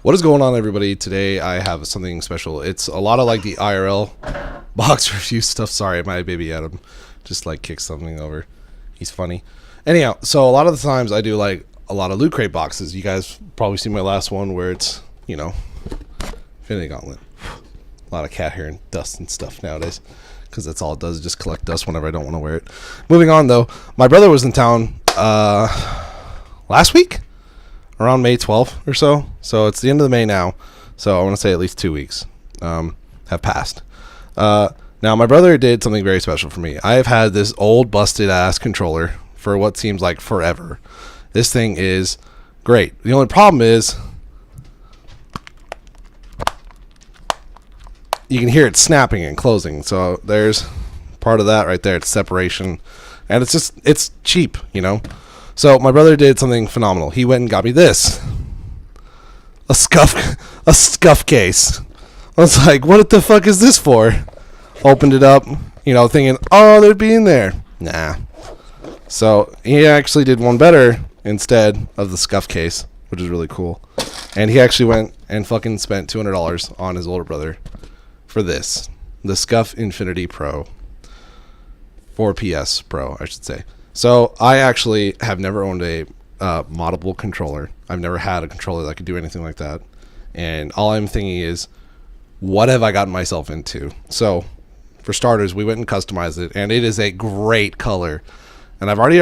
What is going on, everybody? Today I have something special. It's a lot of like the IRL box review stuff. Sorry, my baby Adam just like kicked something over. He's funny. Anyhow, so a lot of the times I do like a lot of Loot Crate boxes. You guys probably seen my last one where it's, you know, Infinity Gauntlet. A lot of cat hair and dust and stuff nowadays, because that's all it does, is just collect dust whenever I don't want to wear it. Moving on though, my brother was in town last week, around May 12th or so. So it's the end of May now. So I want to say at least 2 weeks have passed. Now my brother did something very special for me. I have had this old busted ass controller for what seems like forever. This thing is great. The only problem is you can hear it snapping and closing. So there's part of that right there. It's separation. And it's cheap, you know. So my brother did something phenomenal. He went and got me this. A scuff case. I was like, what the fuck is this for? Opened it up, you know, thinking, oh, they'd be in there. Nah. So he actually did one better instead of the scuff case, which is really cool. And he actually went and fucking spent $200 on his older brother for this. The Scuff Infinity Pro. 4PS Pro, I should say. So I actually have never owned a moddable controller. I've never had a controller that could do anything like that. And all I'm thinking is, what have I gotten myself into? So for starters, we went and customized it, and it is a great color. And I've already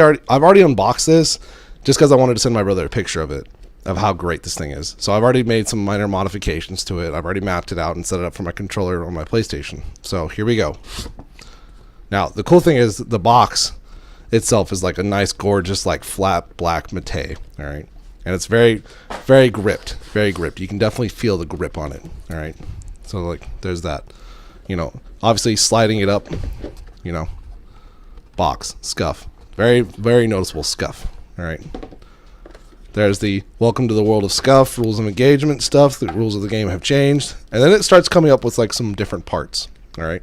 unboxed this just because I wanted to send my brother a picture of it, of how great this thing is. So I've already made some minor modifications to it. I've already mapped it out and set it up for my controller on my PlayStation. So here we go. Now the cool thing is the box itself is like a nice, gorgeous, like flat black matte. All right, and it's very, very gripped. Very gripped. You can definitely feel the grip on it. All right, so like there's that. You know, obviously sliding it up. You know, box scuff. Very, very noticeable scuff. All right. There's the welcome to the world of scuff, rules of engagement stuff. The rules of the game have changed, and then it starts coming up with like some different parts. All right.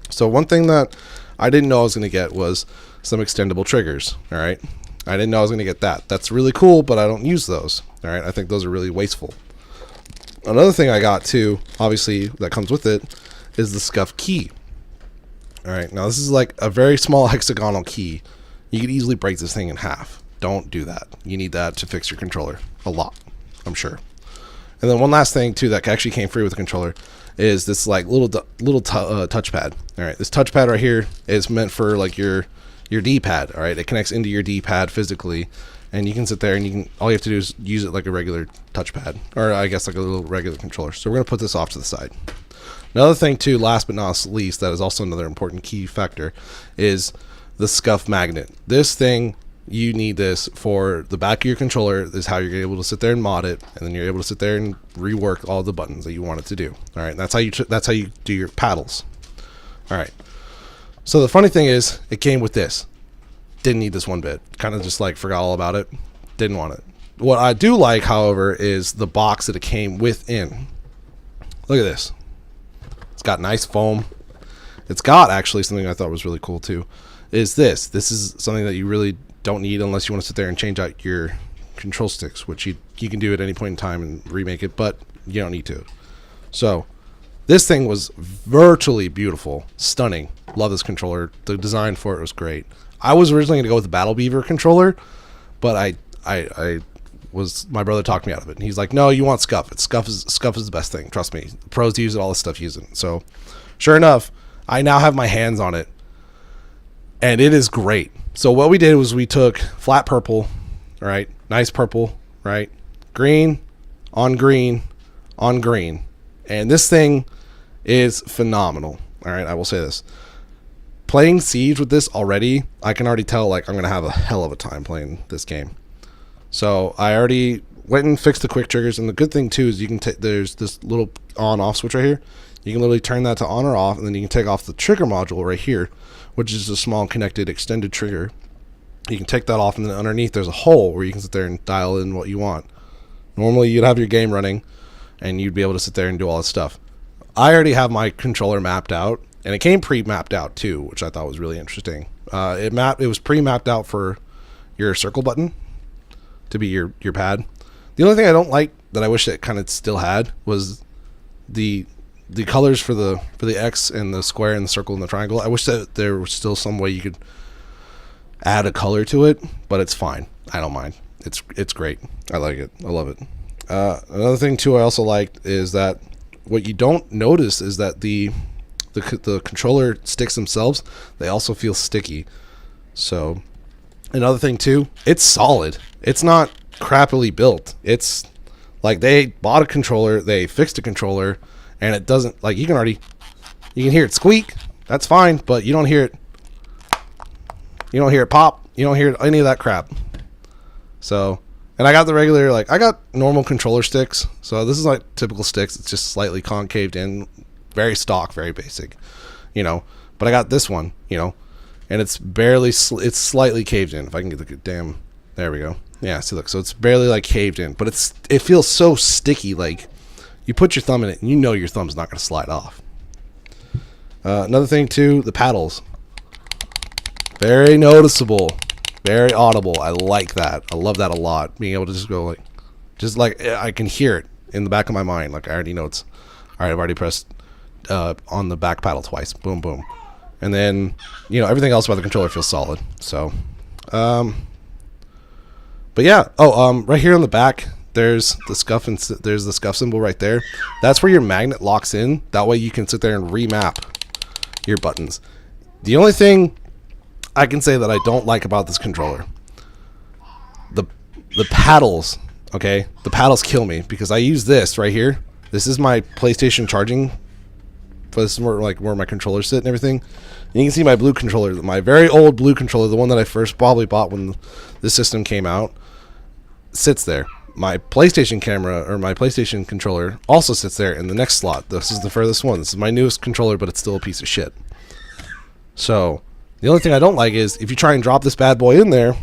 So one thing that I didn't know I was going to get was some extendable triggers. All right. I didn't know I was going to get that. That's really cool, but I don't use those. All right. I think those are really wasteful. Another thing I got too, obviously, that comes with it is the scuff key. All right. Now this is like a very small hexagonal key. You could easily break this thing in half. Don't do that. You need that to fix your controller a lot, I'm sure. And then one last thing too that actually came free with the controller is this like little touchpad. All right, this touchpad right here is meant for like your D-pad. All right, it connects into your D-pad physically, and you can sit there and you can, all you have to do is use it like a regular touchpad, or I guess like a little regular controller. So we're gonna put this off to the side. Another thing too, last but not least, that is also another important key factor, is the scuff magnet. This thing, you need this for the back of your controller. This is how you're able to sit there and mod it, and then you're able to sit there and rework all the buttons that you want it to do. All right, that's how you do your paddles. All right. So the funny thing is, it came with this. Didn't need this one bit. Kind of just like forgot all about it. Didn't want it. What I do like, however, is the box that it came within. Look at this. It's got nice foam. It's got actually something I thought was really cool too. Is this? This is something that you really don't need unless you want to sit there and change out your control sticks, which you can do at any point in time and remake it, but you don't need to. So this thing was virtually beautiful, stunning. Love this controller. The design for it was great. I was originally going to go with the Battle Beaver controller, but my brother talked me out of it, and he's like, no, you want scuff. Scuff is the best thing. Trust me. The pros use it, all this stuff use it. So sure enough, I now have my hands on it, and it is great. So what we did was we took flat purple, right? Nice purple, right? Green, on green, on green. And this thing is phenomenal. All right, I will say this. Playing Siege with this already, I can already tell like I'm going to have a hell of a time playing this game. So I already went and fixed the quick triggers. And the good thing too is you can there's this little on-off switch right here. You can literally turn that to on or off, and then you can take off the trigger module right here, which is a small connected extended trigger. You can take that off, and then underneath there's a hole where you can sit there and dial in what you want. Normally you'd have your game running and you'd be able to sit there and do all this stuff. I already have my controller mapped out, and it came pre-mapped out too, which I thought was really interesting. It was pre-mapped out for your circle button to be your pad. The only thing I don't like that I wish it kind of still had was the colors for the X and the square and the circle and the triangle. I wish that there was still some way you could add a color to it, but it's fine. I don't mind. It's great. I like it. I love it. Another thing too I also liked is that what you don't notice is that the controller sticks themselves, they also feel sticky. So another thing too, it's solid. It's not crappily built. It's like they bought a controller, they fixed a controller, and it doesn't, like, you can hear it squeak. That's fine, but you don't hear it pop. You don't hear any of that crap. So, and I got the regular, like, I got normal controller sticks. So this is like typical sticks. It's just slightly concaved in, very stock, very basic, but I got this one, and it's barely, it's slightly caved in. If I can get the damn, there we go. Yeah, see, look, so it's barely like caved in, but it feels so sticky. Like, you put your thumb in it and your thumb's not going to slide off. Another thing too, the paddles, very noticeable, very audible. I like that. I love that a lot. Being able to just go like I can hear it in the back of my mind. Like, I already know it's all right. I've already pressed on the back paddle twice. Boom, boom, and then everything else about the controller feels solid. So, but yeah. Right here on the back, there's the scuff symbol right there. That's where your magnet locks in. That way you can sit there and remap your buttons. The only thing I can say that I don't like about this controller, the paddles. Okay, the paddles kill me because I use this right here. This is my PlayStation charging. This is where my controllers sit and everything. And you can see my blue controller, my very old blue controller, the one that I first probably bought when this system came out, sits there. My PlayStation camera or my PlayStation controller also sits there in the next slot. This is the furthest one. This is my newest controller, but it's still a piece of shit. So the only thing I don't like is if you try and drop this bad boy in there,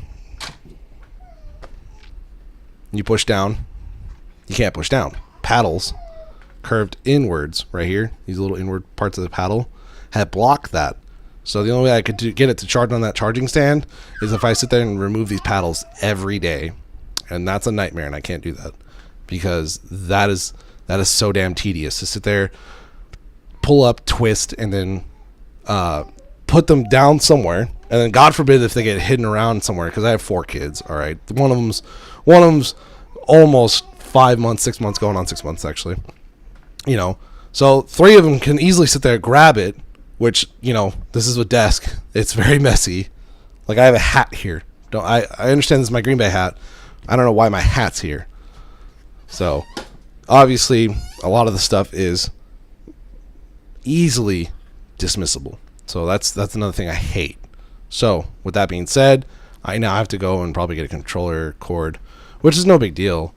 you push down, you can't push down. Paddles curved inwards right here, these little inward parts of the paddle had blocked that. So the only way I could get it to charge on that charging stand is if I sit there and remove these paddles every day, and that's a nightmare, and I can't do that because that is so damn tedious to sit there, pull up, twist, and then put them down somewhere, and then God forbid if they get hidden around somewhere, because I have 4 kids. All right, one of them's almost 5 months, 6 months, going on 6 months actually. So 3 of them can easily sit there, grab it, which, this is a desk. It's very messy. Like, I have a hat here. I understand this is my Green Bay hat. I don't know why my hat's here. So, obviously, a lot of the stuff is easily dismissible. So that's another thing I hate. So, with that being said, I now have to go and probably get a controller cord, which is no big deal.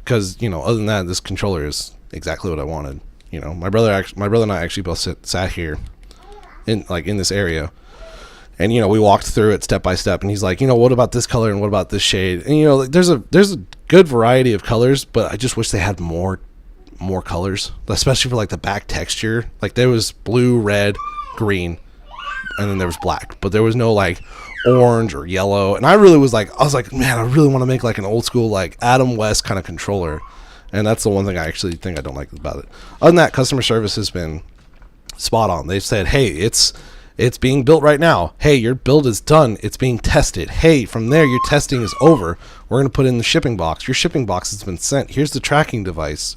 Because, other than that, this controller is exactly what I wanted. My brother and I actually both sat here in this area, and we walked through it step by step, and he's like, what about this color and what about this shade? And there's a good variety of colors, but I just wish they had more colors, especially for like the back texture. Like, there was blue, red, green, and then there was black, but there was no like orange or yellow. And I was like, man, I really want to make like an old school like Adam West kind of controller. And that's the one thing I actually think I don't like about it. Other than that, customer service has been spot on. They've said, hey, it's being built right now. Hey, your build is done. It's being tested. Hey, from there, your testing is over. We're going to put in the shipping box. Your shipping box has been sent. Here's the tracking device.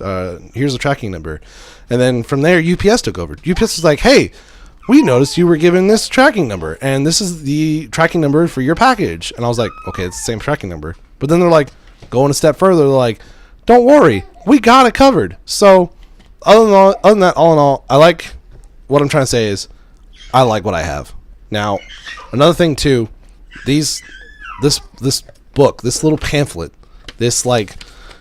Here's the tracking number. And then from there, UPS took over. UPS was like, hey, we noticed you were given this tracking number, and this is the tracking number for your package. And I was like, okay, it's the same tracking number. But then they're like, going a step further, they're like, don't worry, we got it covered. So, other than that, all in all, I like, what I'm trying to say is, I like what I have. Now, another thing too, this book, this little pamphlet, this like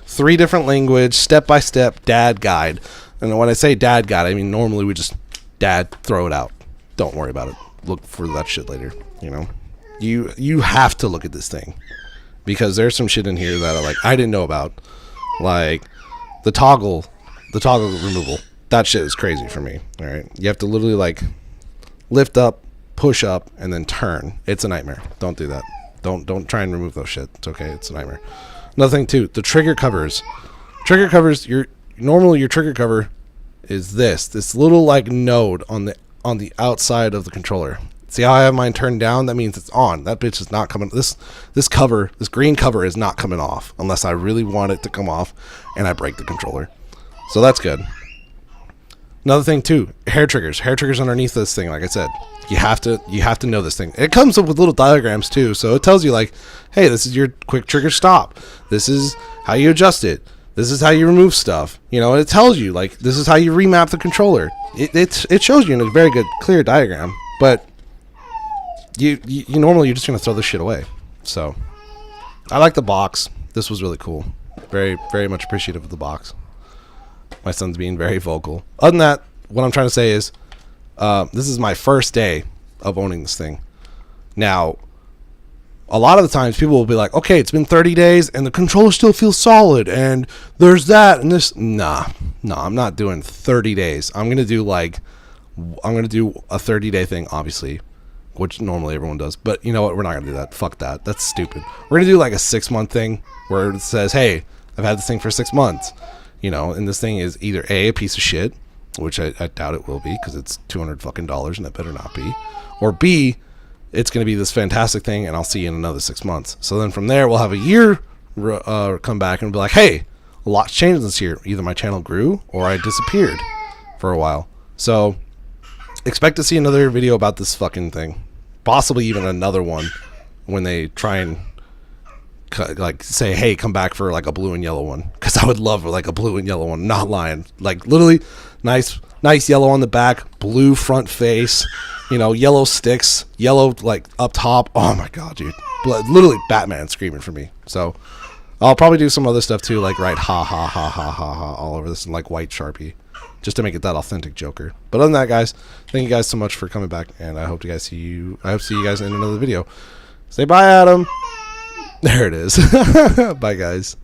3 different language, step-by-step dad guide. And when I say dad guide, I mean normally we just, dad, throw it out. Don't worry about it. Look for that shit later, You have to look at this thing. Because there's some shit in here that I didn't know about. Like the toggle removal. That shit is crazy for me. All right, you have to literally like lift up, push up, and then turn. It's a nightmare. Don't do that. Don't try and remove those shit. It's okay. It's a nightmare. Another thing too, the trigger covers. Trigger covers, normally your trigger cover is this little like node on the outside of the controller. See how I have mine turned down? That means it's on. That bitch is not coming. This green cover is not coming off unless I really want it to come off and I break the controller. So that's good. Another thing too, hair triggers. Hair triggers underneath this thing, like I said. You have to know this thing. It comes up with little diagrams too, so it tells you like, hey, this is your quick trigger stop. This is how you adjust it. This is how you remove stuff. You know, it tells you like this is how you remap the controller. It shows you in a very good clear diagram, but you normally you're just gonna throw this shit away. So I like the box. This was really cool. Very, very much appreciative of the box. My son's being very vocal. Other than that, what I'm trying to say is this is my first day of owning this thing. Now, a lot of the times people will be like, okay, it's been 30 days and the controller still feels solid and there's that and this. Nah, I'm not doing 30 days. I'm going to do a 30-day thing, obviously, which normally everyone does. But you know what? We're not going to do that. Fuck that. That's stupid. We're going to do like a 6-month thing where it says, hey, I've had this thing for 6 months. You know, and this thing is either a piece of shit, which I doubt it will be because it's $200 fucking and that better not be, or B, it's going to be this fantastic thing and I'll see you in another 6 months. So then from there we'll have a year come back and be like, hey, a lot's changed this year. Either my channel grew or I disappeared for a while. So expect to see another video about this fucking thing, possibly even another one when they try and like say, hey, come back for like a blue and yellow one, because I would love like a blue and yellow one. Not lying, like literally nice yellow on the back, blue front face, you know, yellow sticks, yellow like up top. Oh my god, dude, literally Batman screaming for me. So I'll probably do some other stuff too, like write ha ha ha ha ha ha all over this in like white Sharpie, just to make it that authentic Joker. But other than that, guys, thank you guys so much for coming back, and I hope to see you guys in another video. Say bye, Adam. There it is. Bye, guys.